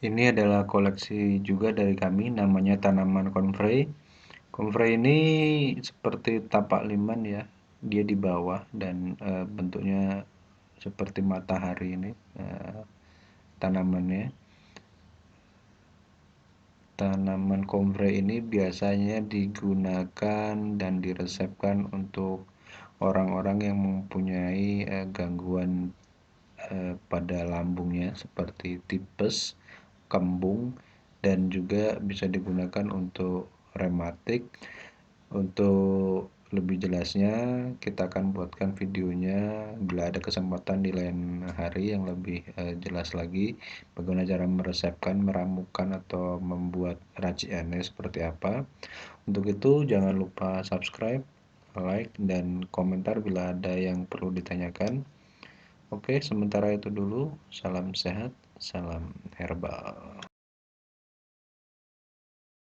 Ini adalah koleksi juga dari kami, namanya tanaman konfrei. Konfrei ini seperti tapak liman ya, dia di bawah dan bentuknya seperti matahari ini tanamannya. Tanaman konfrei ini biasanya digunakan dan diresepkan untuk orang-orang yang mempunyai gangguan pada lambungnya seperti tipes, kembung, dan juga bisa digunakan untuk rematik. Untuk lebih jelasnya kita akan buatkan videonya bila ada kesempatan di lain hari yang lebih jelas lagi bagaimana cara meresepkan, meramukan atau membuat raciannya seperti apa. Untuk itu jangan lupa subscribe, like, dan komentar bila ada yang perlu ditanyakan. Oke, sementara itu dulu. Salam sehat, salam herbal.